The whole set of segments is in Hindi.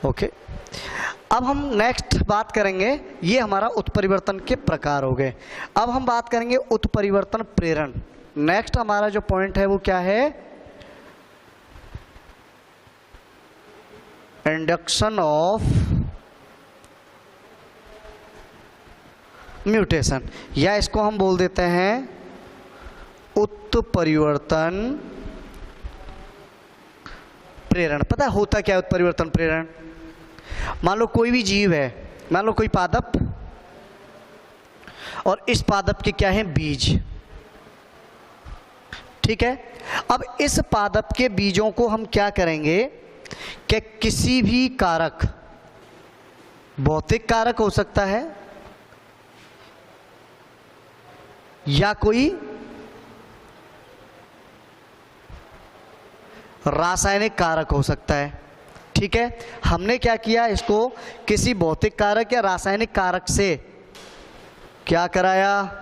ओके, अब हम नेक्स्ट बात करेंगे, ये हमारा उत्परिवर्तन के प्रकार हो गए। अब हम बात करेंगे उत्परिवर्तन प्रेरण। नेक्स्ट हमारा जो पॉइंट है वो क्या है, इंडक्शन ऑफ म्यूटेशन, या इसको हम बोल देते हैं उत्परिवर्तन प्रेरण। पता है होता क्या है उत्परिवर्तन प्रेरण? मान लो कोई भी जीव है, मान लो कोई पादप, और इस पादप के क्या है, बीज। ठीक है, अब इस पादप के बीजों को हम क्या करेंगे कि किसी भी कारक, भौतिक कारक हो सकता है या कोई रासायनिक कारक हो सकता है। ठीक है, हमने क्या किया, इसको किसी भौतिक कारक या रासायनिक कारक से क्या कराया,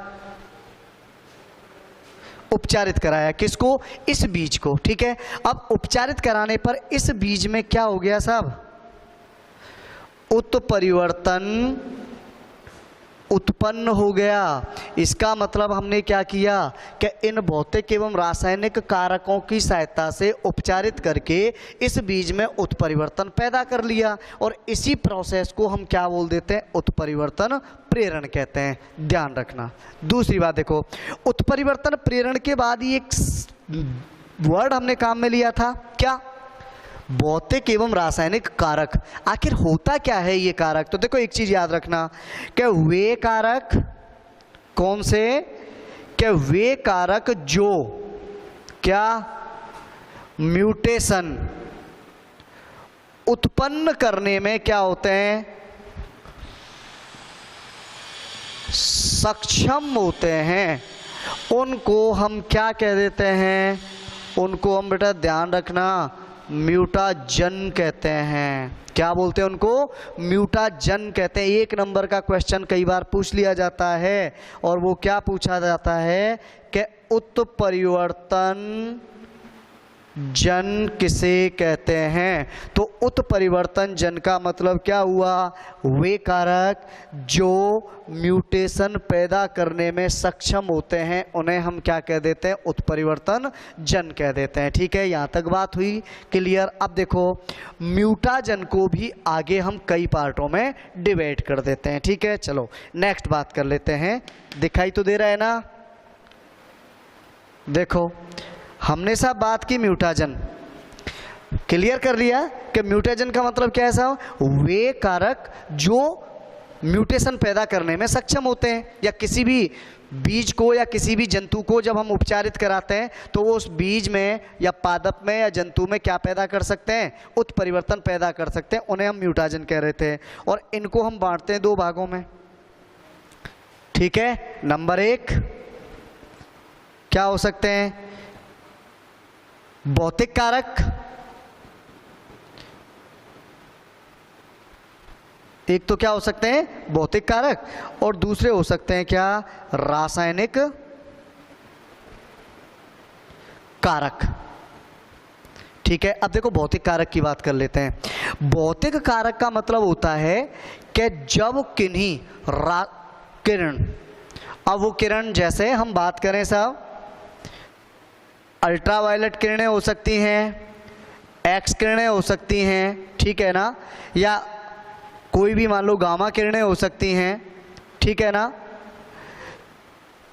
उपचारित कराया। किसको? इस बीज को। ठीक है, अब उपचारित कराने पर इस बीज में क्या हो गया साहब, उत्परिवर्तन उत्पन्न हो गया। इसका मतलब हमने क्या किया कि इन भौतिक एवं रासायनिक कारकों की सहायता से उपचारित करके इस बीज में उत्परिवर्तन पैदा कर लिया, और इसी प्रोसेस को हम क्या बोल देते हैं, उत्परिवर्तन प्रेरण कहते हैं। ध्यान रखना। दूसरी बात देखो, उत्परिवर्तन प्रेरण के बाद ही एक वर्ड हमने काम में लिया था, क्या, भौतिक एवं रासायनिक कारक। आखिर होता क्या है ये कारक? तो देखो एक चीज याद रखना कि वे कारक कौन से, कि वे कारक जो क्या म्यूटेशन उत्पन्न करने में क्या होते हैं, सक्षम होते हैं, उनको हम क्या कह देते हैं, उनको हम बेटा ध्यान रखना म्यूटाजन कहते हैं। क्या बोलते हैं उनको? म्यूटाजन कहते हैं। एक नंबर का क्वेश्चन कई बार पूछ लिया जाता है, और वो क्या पूछा जाता है कि उत्परिवर्तन जन किसे कहते हैं। तो उत्परिवर्तन जन का मतलब क्या हुआ, वे कारक जो म्यूटेशन पैदा करने में सक्षम होते हैं उन्हें हम क्या कह देते हैं, उत्परिवर्तन जन कह देते हैं। ठीक है, यहाँ तक बात हुई क्लियर। अब देखो म्यूटाजन को भी आगे हम कई पार्टों में डिवाइड कर देते हैं। ठीक है, चलो नेक्स्ट बात कर लेते हैं। दिखाई तो दे रहा है ना? देखो हमने साहब बात की म्यूटाजन, क्लियर कर लिया कि म्यूटेशन का मतलब क्या है साहब, वे कारक जो म्यूटेशन पैदा करने में सक्षम होते हैं, या किसी भी बीज को या किसी भी जंतु को जब हम उपचारित कराते हैं तो वो उस बीज में या पादप में या जंतु में क्या पैदा कर सकते हैं, उत्परिवर्तन पैदा कर सकते हैं, उन्हें हम म्यूटाजन कह रहे थे। और इनको हम बांटते हैं दो भागों में। ठीक है, नंबर एक क्या हो सकते हैं, भौतिक कारक, एक तो क्या हो सकते हैं भौतिक कारक, और दूसरे हो सकते हैं क्या, रासायनिक कारक। ठीक है, अब देखो भौतिक कारक की बात कर लेते हैं। भौतिक कारक का मतलब होता है कि जब किन्हीं किरण, अब वो किरण जैसे हम बात करें साहब, अल्ट्रावायलेट किरणें हो सकती हैं, एक्स किरणें हो सकती हैं, ठीक है ना, या कोई भी मान लो गामा किरणें हो सकती हैं, ठीक है ना।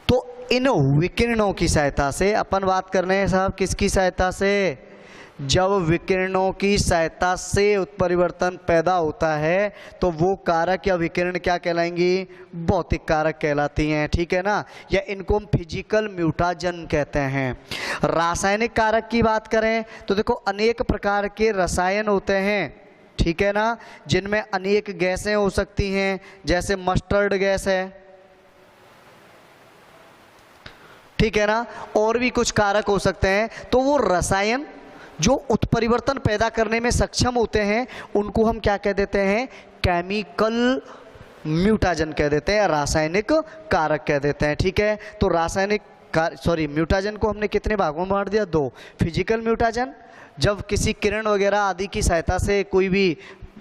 तो इन विकिरणों की सहायता से अपन बात कर रहे हैं साहब, किसकी सहायता से, जब विकिरणों की सहायता से उत्परिवर्तन पैदा होता है तो वो कारक या विकिरण क्या कहलाएंगी, भौतिक कारक कहलाती हैं। ठीक है ना, या इनको हम फिजिकल म्यूटाजन कहते हैं। रासायनिक कारक की बात करें तो देखो अनेक प्रकार के रसायन होते हैं, ठीक है ना, जिनमें अनेक गैसें हो सकती हैं, जैसे मस्टर्ड गैस है, ठीक है ना, और भी कुछ कारक हो सकते हैं। तो वो रसायन जो उत्परिवर्तन पैदा करने में सक्षम होते हैं उनको हम क्या कह देते हैं, केमिकल म्यूटाजन कह देते हैं, रासायनिक कारक कह देते हैं। ठीक है, तो रासायनिक म्यूटाजन को हमने कितने भागों में बांट दिया, दो। फिजिकल म्यूटाजन, जब किसी किरण वगैरह आदि की सहायता से कोई भी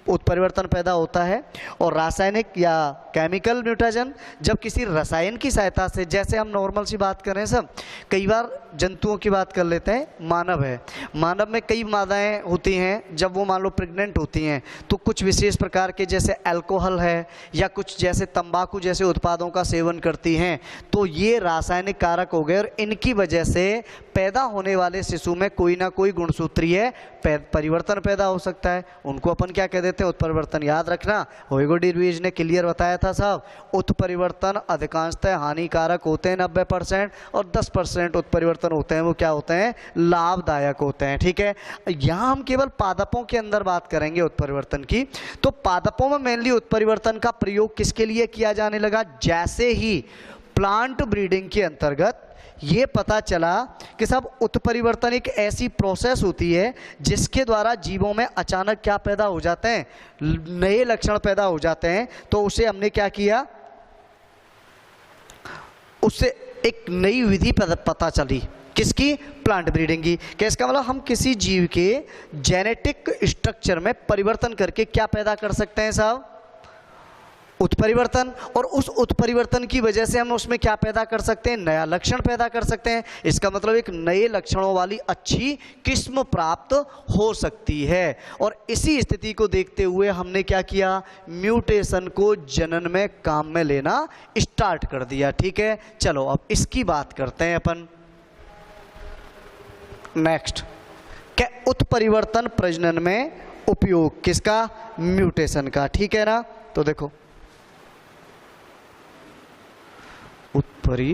उत्परिवर्तन पैदा होता है। और रासायनिक या केमिकल म्यूटेशन जब किसी रसायन की सहायता से, जैसे हम नॉर्मल सी बात करें सब, कई बार जंतुओं की बात कर लेते हैं, मानव है, मानव में कई मादाएं होती हैं, जब वो मान लो प्रेग्नेंट होती हैं तो कुछ विशेष प्रकार के जैसे अल्कोहल है या कुछ जैसे तंबाकू जैसे उत्पादों का सेवन करती हैं, तो ये रासायनिक कारक हो गए और इनकी वजह से पैदा होने वाले शिशु में कोई ना कोई गुणसूत्रीय परिवर्तन पैदा हो सकता है। उनको अपन क्या कह देते हैं? उत्परिवर्तन। याद रखना, होइगो डिरवीज ने क्लियर बताया था साहब, उत्परिवर्तन अधिकांशतः हानिकारक होते हैं 90%, और 10% उत्परिवर्तन होते हैं वो क्या होते हैं? लाभदायक होते हैं। ठीक है, यहाँ हम केवल पादपों के अंदर बात करेंगे उत्परिवर्तन की। तो पादपों में मेनली उत्परिवर्तन का प्रयोग किसके लिए किया जाने लगा? जैसे ही प्लांट ब्रीडिंग के अंतर्गत ये पता चला कि सब उत्परिवर्तन एक ऐसी प्रोसेस होती है जिसके द्वारा जीवों में अचानक क्या पैदा हो जाते हैं? नए लक्षण पैदा हो जाते हैं। तो उसे हमने क्या किया? उससे एक नई विधि पता चली, किसकी? प्लांट ब्रीडिंग की। क्या इसका मतलब हम किसी जीव के जेनेटिक स्ट्रक्चर में परिवर्तन करके क्या पैदा कर सकते हैं साहब? उत्परिवर्तन। और उस उत्परिवर्तन की वजह से हम उसमें क्या पैदा कर सकते हैं? नया लक्षण पैदा कर सकते हैं। इसका मतलब एक नए लक्षणों वाली अच्छी किस्म प्राप्त हो सकती है। और इसी स्थिति को देखते हुए हमने क्या किया? म्यूटेशन को जनन में काम में लेना स्टार्ट कर दिया। ठीक है, चलो अब इसकी बात करते हैं अपन। नेक्स्ट, क्या उत्परिवर्तन प्रजनन में उपयोग किसका? म्यूटेशन का। ठीक है ना, तो देखो उत्परिवर्तन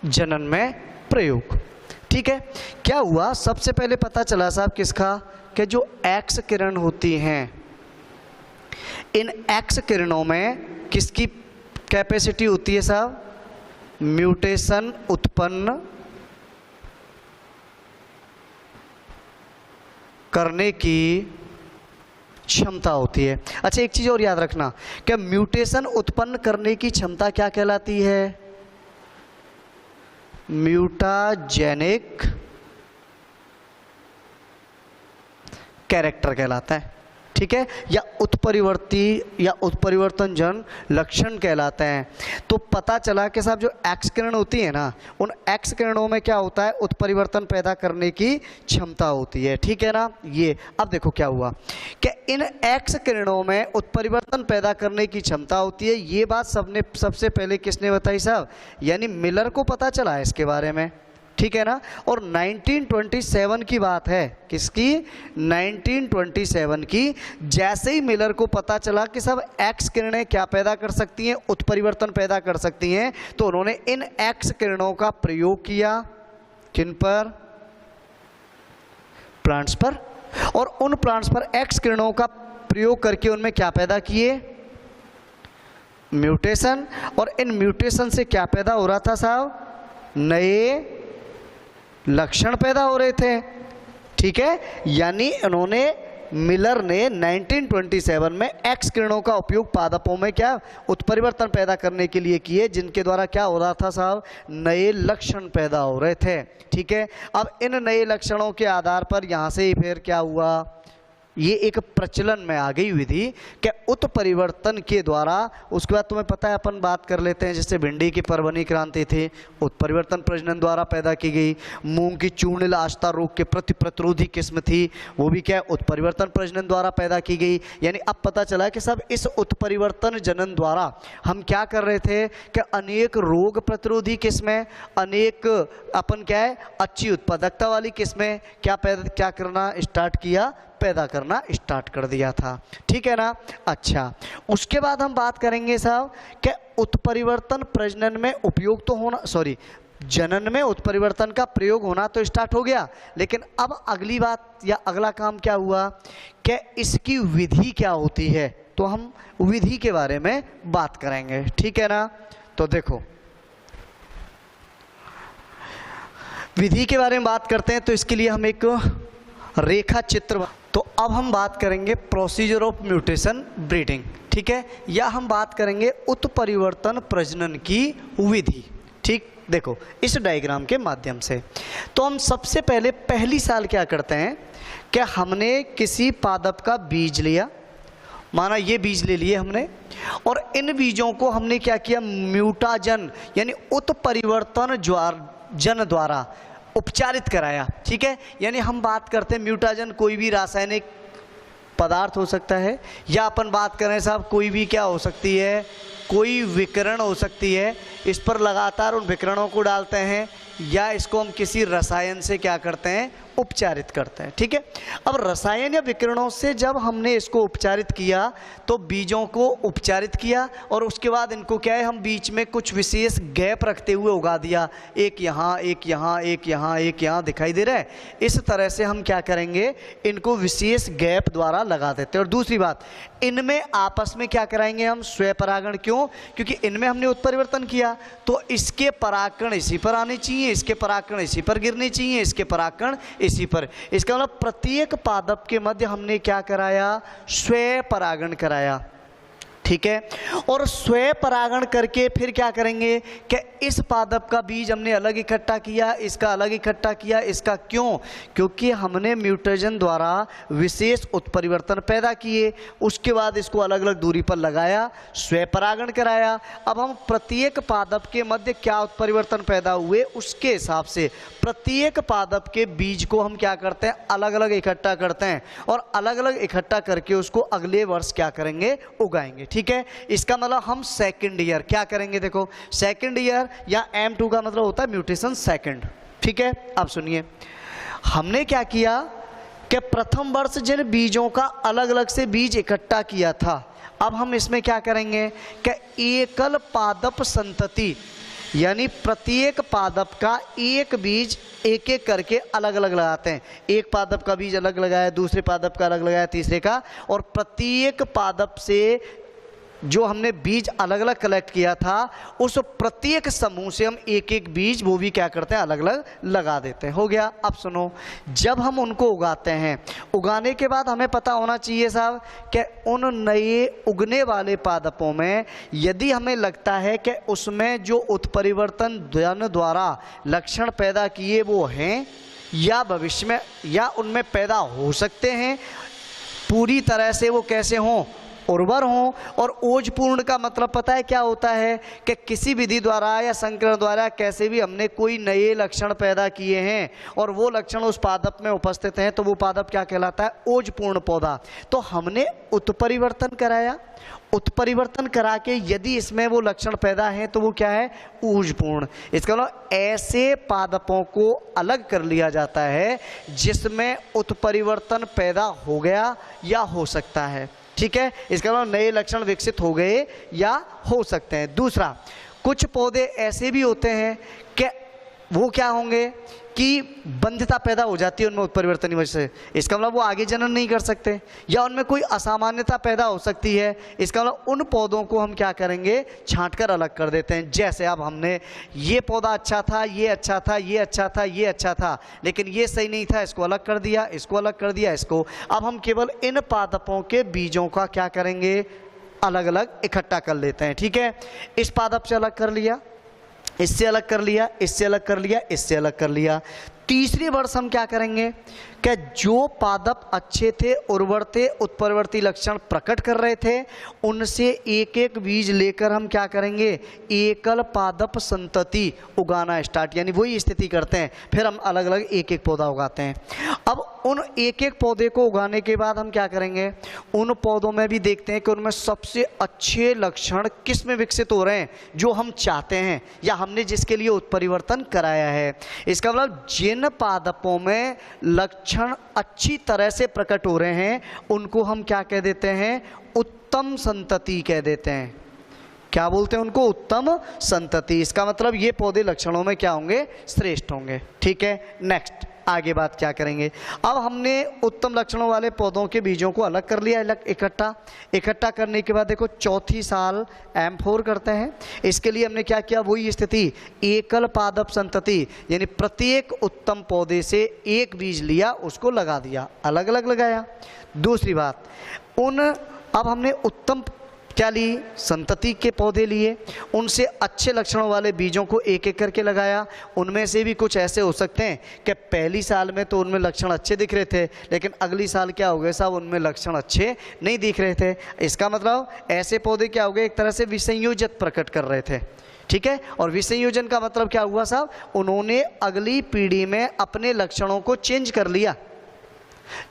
जनन में प्रयोग। ठीक है, क्या हुआ? सबसे पहले पता चला साहब किसका? कि जो एक्स किरण होती हैं, इन एक्स किरणों में किसकी कैपेसिटी होती है साहब? म्यूटेशन उत्पन्न करने की क्षमता होती है। अच्छा, एक चीज और याद रखना, क्या म्यूटेशन उत्पन्न करने की क्षमता क्या कहलाती है? म्यूटाजेनिक कैरेक्टर कहलाता है। ठीक है, या उत्परिवर्ती या उत्परिवर्तन जन लक्षण कहलाते हैं। तो पता चला कि साहब जो एक्स किरण होती है ना, उन एक्स किरणों में क्या होता है? उत्परिवर्तन पैदा करने की क्षमता होती है। ठीक है ना, ये अब देखो क्या हुआ कि इन एक्स किरणों में उत्परिवर्तन पैदा करने की क्षमता होती है। ये बात सबसे पहले किसने बताई साहब? यानी मिलर को पता चला है इसके बारे में। ठीक है ना, और 1927 की बात है। किसकी? 1927 की। जैसे ही मिलर को पता चला कि सब एक्स किरणें क्या पैदा कर सकती हैं? उत्परिवर्तन पैदा कर सकती हैं, तो उन्होंने इन एक्स किरणों का प्रयोग किया। किन पर? प्लांट्स पर। और उन प्लांट्स पर एक्स किरणों का प्रयोग करके उनमें क्या पैदा किए? म्यूटेशन। और इन म्यूटेशन से क्या पैदा हो रहा था साहब? नए लक्षण पैदा हो रहे थे। ठीक है, यानी उन्होंने, मिलर ने 1927 में एक्स किरणों का उपयोग पादपों में क्या उत्परिवर्तन पैदा करने के लिए किए, जिनके द्वारा क्या हो रहा था साहब? नए लक्षण पैदा हो रहे थे। ठीक है, अब इन नए लक्षणों के आधार पर यहाँ से ही फिर क्या हुआ? ये एक प्रचलन में आ गई विधि कि उत्परिवर्तन के द्वारा। उसके बाद तुम्हें पता है अपन बात कर लेते हैं, जैसे भिंडी की पर्वनी क्रांति थी, उत्परिवर्तन प्रजनन द्वारा पैदा की गई। मूंग की चूर्णिल आश्ता रोग के प्रति प्रतिरोधी किस्म थी, वो भी क्या? उत्परिवर्तन प्रजनन द्वारा पैदा की गई। यानी अब पता चला कि सब इस उत्परिवर्तन जनन द्वारा हम क्या कर रहे थे कि अनेक रोग प्रतिरोधी किस्में, अनेक अपन क्या है अच्छी उत्पादकता वाली किस्में क्या करना स्टार्ट किया? पैदा करना स्टार्ट कर दिया था। ठीक है ना। अच्छा, उसके बाद हम बात करेंगे साहब कि उत्परिवर्तन प्रजनन में उपयोग तो होना, जनन में उत्परिवर्तन का प्रयोग होना तो स्टार्ट हो गया, लेकिन अब अगली बात या अगला काम क्या हुआ कि इसकी विधि क्या होती है, तो हम विधि के बारे में बात करेंगे। ठीक है ना। तो देखो, विधि के बारे में बात करते हैं तो इसके लिए हम एक रेखा चित्र, तो अब हम बात करेंगे प्रोसीजर ऑफ म्यूटेशन ब्रीडिंग। ठीक है, या हम बात करेंगे उत्परिवर्तन प्रजनन की विधि। ठीक, देखो इस डायग्राम के माध्यम से। तो हम सबसे पहले पहली साल क्या करते हैं कि हमने किसी पादप का बीज लिया, माना ये बीज ले लिए हमने, और इन बीजों को हमने क्या किया, म्यूटाजन यानी उत्परिवर्तन जन द्वारा उपचारित कराया। ठीक है, यानी हम बात करते हैं म्यूटाजन कोई भी रासायनिक पदार्थ हो सकता है, या अपन बात करें साहब कोई भी क्या हो सकती है, कोई विकिरण हो सकती है। इस पर लगातार उन विकिरणों को डालते हैं, या इसको हम किसी रसायन से क्या करते हैं, उपचारित करते हैं। ठीक है, अब रसायन या विकिरणों से जब हमने इसको उपचारित किया तो बीजों को उपचारित किया, और उसके बाद इनको क्या है, हम बीच में कुछ विशेष गैप रखते हुए उगा दिया, एक यहाँ एक यहाँ एक यहाँ एक यहाँ, दिखाई दे रहा है। इस तरह से हम क्या करेंगे, इनको विशेष गैप द्वारा लगा देते हैं। और दूसरी बात, इनमें आपस में क्या कराएंगे हम, स्वयं क्यों, क्योंकि इनमें हमने उत्परिवर्तन किया तो इसके परागकण इसी पर आने चाहिए, इसके परागकण इसी पर गिरने चाहिए, इसके परागकण इसी पर। इसका मतलब प्रत्येक पादप के मध्य हमने क्या कराया, स्वयं परागण कराया। ठीक है, और स्वयं परागण करके फिर क्या करेंगे कि इस पादप का बीज हमने अलग इकट्ठा किया, इसका अलग इकट्ठा किया, इसका क्यों, क्योंकि हमने म्यूटेशन द्वारा विशेष उत्परिवर्तन पैदा किए, उसके बाद इसको अलग अलग दूरी पर लगाया, स्वयं परागण कराया। अब हम प्रत्येक पादप के मध्य क्या उत्परिवर्तन पैदा हुए, उसके हिसाब से प्रत्येक पादप के बीज को हम क्या करते हैं, अलग अलग इकट्ठा करते हैं, और अलग अलग इकट्ठा करके उसको अगले वर्ष क्या करेंगे, उगाएंगे। ठीक है, इसका मतलब हम सेकंड ईयर क्या करेंगे, देखो सेकंड ईयर या M2 का मतलब होता है म्यूटेशन सेकंड। ठीक है, अब सुनिए, हमने क्या किया कि प्रथम वर्ष जिन बीजों का अलग अलग से बीज इकट्ठा किया था, अब हम इसमें क्या करेंगे कि एकल पादप संतति, यानी प्रत्येक पादप का एक बीज एक एक करके अलग अलग लगाते हैं। एक पादप का बीज अलग लगाया, दूसरे पादप का अलग लगाया, तीसरे का, और प्रत्येक पादप से जो हमने बीज अलग अलग कलेक्ट किया था उस प्रत्येक समूह से हम एक एक बीज वो भी क्या करते हैं, अलग अलग लगा देते हैं। हो गया। अब सुनो, जब हम उनको उगाते हैं, उगाने के बाद हमें पता होना चाहिए साहब कि उन नए उगने वाले पादपों में यदि हमें लगता है कि उसमें जो उत्परिवर्तन द्वारा लक्षण पैदा किए वो हैं या भविष्य में या उनमें पैदा हो सकते हैं, पूरी तरह से वो कैसे हों, उर्वर हों। और ओजपूर्ण का मतलब पता है क्या होता है कि किसी विधि द्वारा या संकरण द्वारा कैसे भी हमने कोई नए लक्षण पैदा किए हैं और वो लक्षण उस पादप में उपस्थित हैं तो वो पादप क्या कहलाता है, ओजपूर्ण पौधा। तो हमने उत्परिवर्तन कराया, उत्परिवर्तन करा के यदि इसमें वो लक्षण पैदा हैं तो वो क्या है, ऊर्जपूर्ण। इसका मतलब ऐसे पादपों को अलग कर लिया जाता है जिसमें उत्परिवर्तन पैदा हो गया या हो सकता है। ठीक है, इसका मतलब नए लक्षण विकसित हो गए या हो सकते हैं। दूसरा, कुछ पौधे ऐसे भी होते हैं कि वो क्या होंगे कि बंध्यता पैदा हो जाती है उनमें उत्परिवर्तन की वजह से, इसका मतलब वो आगे जनन नहीं कर सकते या उनमें कोई असामान्यता पैदा हो सकती है। इसका मतलब उन पौधों को हम क्या करेंगे, छांट कर अलग कर देते हैं। जैसे अब हमने ये पौधा अच्छा था, ये अच्छा था, ये अच्छा था, ये अच्छा था, लेकिन ये सही नहीं था, इसको अलग कर दिया, इसको अलग कर दिया, इसको। अब हम केवल इन पादपों के बीजों का क्या करेंगे, अलग अलग इकट्ठा कर लेते हैं। ठीक है, इस पादप से अलग कर लिया, इससे अलग कर लिया, इससे अलग कर लिया, इससे अलग कर लिया। तीसरे वर्ष हम क्या करेंगे कि जो पादप अच्छे थे, उर्वर थे, उत्परिवर्ती लक्षण प्रकट कर रहे थे, उनसे एक एक बीज लेकर हम क्या करेंगे, एकल पादप संतति उगाना स्टार्ट, यानी वही स्थिति करते हैं। फिर हम अलग अलग एक एक पौधा उगाते हैं। अब उन एक एक पौधे को उगाने के बाद हम क्या करेंगे, उन पौधों में भी देखते हैं कि उनमें सबसे अच्छे लक्षण किस में विकसित हो रहे हैं जो हम चाहते हैं या हमने जिसके लिए उत्परिवर्तन कराया है। इसका मतलब जिन पादपों में लक्षण अच्छी तरह से प्रकट हो रहे हैं उनको हम क्या कह देते हैं, उत्तम संतति कह देते हैं। क्या बोलते हैं उनको, उत्तम संतति। इसका मतलब ये पौधे लक्षणों में क्या होंगे, श्रेष्ठ होंगे। ठीक है, नेक्स्ट आगे बात क्या करेंगे। अब हमने उत्तम लक्षणों वाले पौधों के बीजों को अलग कर लिया, इकट्ठा करने के बाद देखो चौथी साल M4 करते हैं। इसके लिए हमने क्या किया, वही स्थिति, एकल पादप संतति, यानी प्रत्येक उत्तम पौधे से एक बीज लिया, उसको लगा दिया, अलग अलग लगाया। दूसरी बात, अब हमने उत्तम क्या ली, संतति के पौधे लिए, उनसे अच्छे लक्षणों वाले बीजों को एक एक करके लगाया। उनमें से भी कुछ ऐसे हो सकते हैं कि पहली साल में तो उनमें लक्षण अच्छे दिख रहे थे, लेकिन अगली साल क्या हो गए साहब, उनमें लक्षण अच्छे नहीं दिख रहे थे। इसका मतलब ऐसे पौधे क्या हो गए, एक तरह से विसंयोजन प्रकट कर रहे थे, ठीक है। और विसंयोजन का मतलब क्या हुआ साहब, उन्होंने अगली पीढ़ी में अपने लक्षणों को चेंज कर लिया।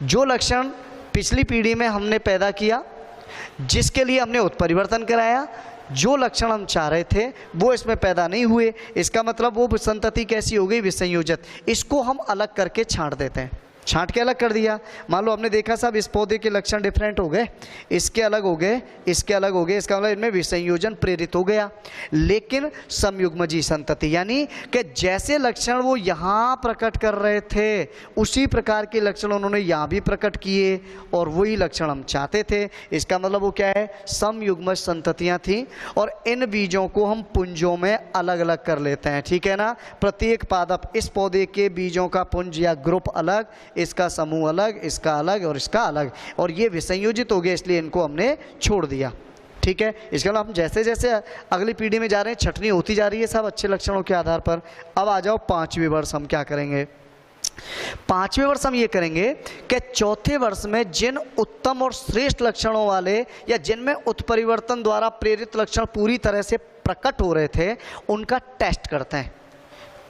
जो लक्षण पिछली पीढ़ी में हमने पैदा किया, जिसके लिए हमने उत्परिवर्तन कराया, जो लक्षण हम चाह रहे थे वो इसमें पैदा नहीं हुए, इसका मतलब वो संतति कैसी हो गई, विसंयोजित। इसको हम अलग करके छांट देते हैं, छांट के अलग कर दिया। मान लो हमने देखा साहब इस पौधे के लक्षण डिफरेंट हो गए, इसके अलग हो गए, इसके अलग हो गए, इसका मतलब इनमें विसंयोजन प्रेरित हो गया। लेकिन समयुग्मजी संतति यानी कि जैसे लक्षण वो यहाँ प्रकट कर रहे थे उसी प्रकार के लक्षण उन्होंने यहाँ भी प्रकट किए, और वही लक्षण हम चाहते थे। इसका मतलब वो क्या है, समयुग्मज संततियाँ थीं, और इन बीजों को हम पुंजों में अलग अलग कर लेते हैं, ठीक है ना। प्रत्येक पादप, इस पौधे के बीजों का पुंज या ग्रुप अलग, इसका समूह अलग, इसका अलग और इसका अलग, और ये विसंयोजित हो गए, इसलिए इनको हमने छोड़ दिया, ठीक है। इसके अलावा हम जैसे जैसे अगली पीढ़ी में जा रहे हैं छटनी होती जा रही है सब अच्छे लक्षणों के आधार पर। अब आ जाओ 5वें वर्ष, हम क्या करेंगे। 5वें वर्ष हम ये करेंगे कि चौथे वर्ष में जिन उत्तम और श्रेष्ठ लक्षणों वाले या जिनमें उत्परिवर्तन द्वारा प्रेरित लक्षण पूरी तरह से प्रकट हो रहे थे उनका टेस्ट करते हैं।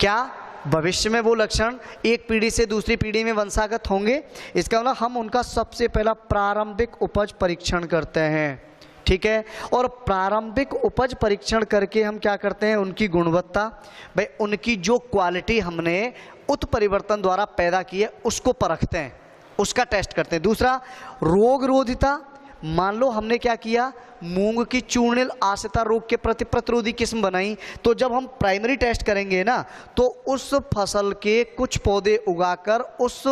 क्या भविष्य में वो लक्षण एक पीढ़ी से दूसरी पीढ़ी में वंशागत होंगे, इसका मतलब हम उनका सबसे पहला प्रारंभिक उपज परीक्षण करते हैं, ठीक है। और प्रारंभिक उपज परीक्षण करके हम क्या करते हैं, उनकी गुणवत्ता, भाई उनकी जो क्वालिटी हमने उत्परिवर्तन द्वारा पैदा की है उसको परखते हैं, उसका टेस्ट करते हैं। दूसरा रोग रोधिता, मान लो हमने क्या किया, मूंग की चूर्णिल आश्रिता रोग के प्रति प्रतिरोधी किस्म बनाई, तो जब हम प्राइमरी टेस्ट करेंगे ना तो उस फसल के कुछ पौधे उगाकर उस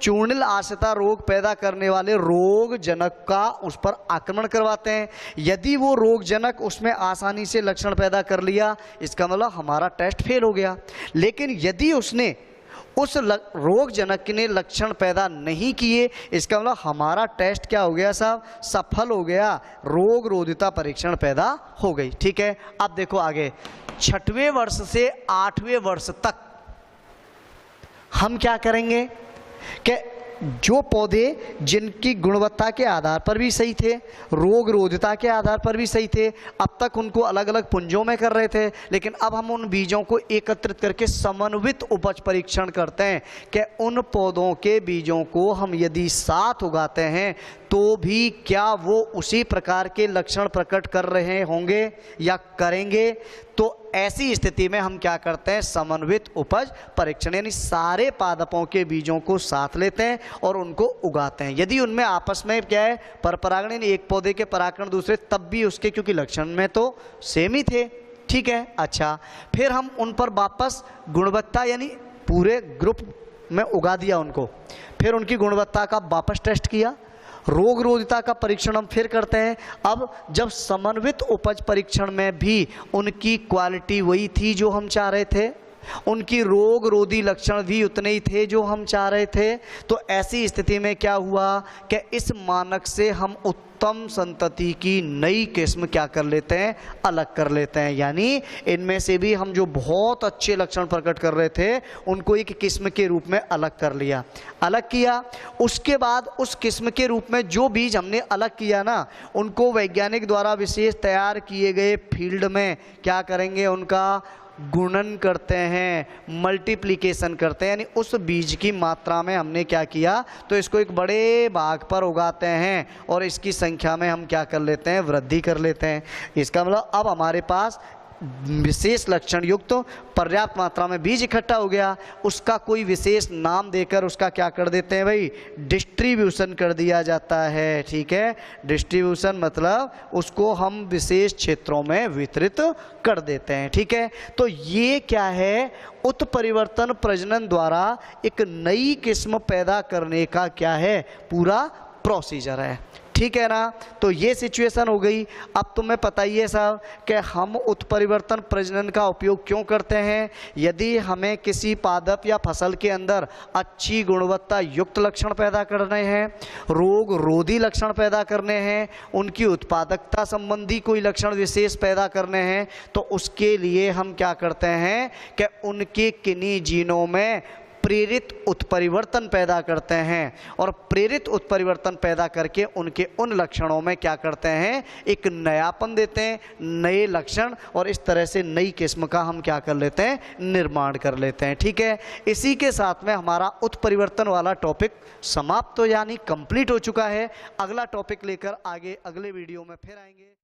चूर्णिल आश्रिता रोग पैदा करने वाले रोग जनक का उस पर आक्रमण करवाते हैं। यदि वो रोग जनक उसमें आसानी से लक्षण पैदा कर लिया, इसका मतलब हमारा टेस्ट फेल हो गया। लेकिन यदि उसने उस रोग जनक ने लक्षण पैदा नहीं किए, इसका मतलब हमारा टेस्ट क्या हो गया साहब, सफल हो गया, रोग रोधिता परीक्षण पैदा हो गई, ठीक है। अब देखो आगे 6वें वर्ष से 8वें वर्ष तक हम क्या करेंगे कि जो पौधे जिनकी गुणवत्ता के आधार पर भी सही थे, रोग रोधिता के आधार पर भी सही थे, अब तक उनको अलग अलग पुंजों में कर रहे थे, लेकिन अब हम उन बीजों को एकत्रित करके समन्वित उपज परीक्षण करते हैं कि उन पौधों के बीजों को हम यदि साथ उगाते हैं तो भी क्या वो उसी प्रकार के लक्षण प्रकट कर रहे होंगे या करेंगे। तो ऐसी स्थिति में हम क्या करते हैं, समन्वित उपज परीक्षण, यानी सारे पादपों के बीजों को साथ लेते हैं और उनको उगाते हैं। यदि उनमें आपस में क्या है, परपरागण, यानी एक पौधे के परागण दूसरे, तब भी उसके क्योंकि लक्षण में तो सेम ही थे, ठीक है। अच्छा, फिर हम उन पर वापस गुणवत्ता यानी पूरे ग्रुप में उगा दिया उनको, फिर उनकी गुणवत्ता का वापस टेस्ट किया, रोग रोधिता का परीक्षण हम फिर करते हैं। अब जब समन्वित उपज परीक्षण में भी उनकी क्वालिटी वही थी जो हम चाह रहे थे, उनकी रोग रोधी लक्षण भी उतने ही थे जो हम चाह रहे थे, तो ऐसी स्थिति में क्या हुआ कि इस मानक से हम उत्तम संतति की नई किस्म क्या कर लेते हैं, अलग कर लेते हैं। यानी इनमें से भी हम जो बहुत अच्छे लक्षण प्रकट कर रहे थे उनको एक किस्म के रूप में अलग कर लिया, अलग किया। उसके बाद उस किस्म के रूप में जो बीज हमने अलग किया ना, उनको वैज्ञानिक द्वारा विशेष तैयार किए गए फील्ड में क्या करेंगे, उनका गुणन करते हैं, मल्टीप्लिकेशन करते हैं, यानी उस बीज की मात्रा में हमने क्या किया, तो इसको एक बड़े भाग पर उगाते हैं और इसकी संख्या में हम क्या कर लेते हैं, वृद्धि कर लेते हैं। इसका मतलब अब हमारे पास विशेष लक्षण युक्त पर्याप्त मात्रा में बीज इकट्ठा हो गया, उसका कोई विशेष नाम देकर उसका क्या कर देते हैं भाई, डिस्ट्रीब्यूशन कर दिया जाता है, ठीक है। डिस्ट्रीब्यूशन मतलब उसको हम विशेष क्षेत्रों में वितरित कर देते हैं, ठीक है। तो ये क्या है, उत्परिवर्तन प्रजनन द्वारा एक नई किस्म पैदा करने का क्या है, पूरा प्रोसीजर है, ठीक है ना। तो ये सिचुएशन हो गई। अब तुम्हें पता ही है साहब कि हम उत्परिवर्तन प्रजनन का उपयोग क्यों करते हैं। यदि हमें किसी पादप या फसल के अंदर अच्छी गुणवत्ता युक्त लक्षण पैदा करने हैं, रोग रोधी लक्षण पैदा करने हैं, उनकी उत्पादकता संबंधी कोई लक्षण विशेष पैदा करने हैं, तो उसके लिए हम क्या करते हैं कि उनके किन्हीं जीनों में प्रेरित उत्परिवर्तन पैदा करते हैं, और प्रेरित उत्परिवर्तन पैदा करके उनके उन लक्षणों में क्या करते हैं, एक नयापन देते हैं, नए लक्षण, और इस तरह से नई किस्म का हम क्या कर लेते हैं, निर्माण कर लेते हैं। ठीक है, इसी के साथ में हमारा उत्परिवर्तन वाला टॉपिक समाप्त, तो यानी कंप्लीट हो चुका है। अगला टॉपिक लेकर आगे अगले वीडियो में फिर आएंगे।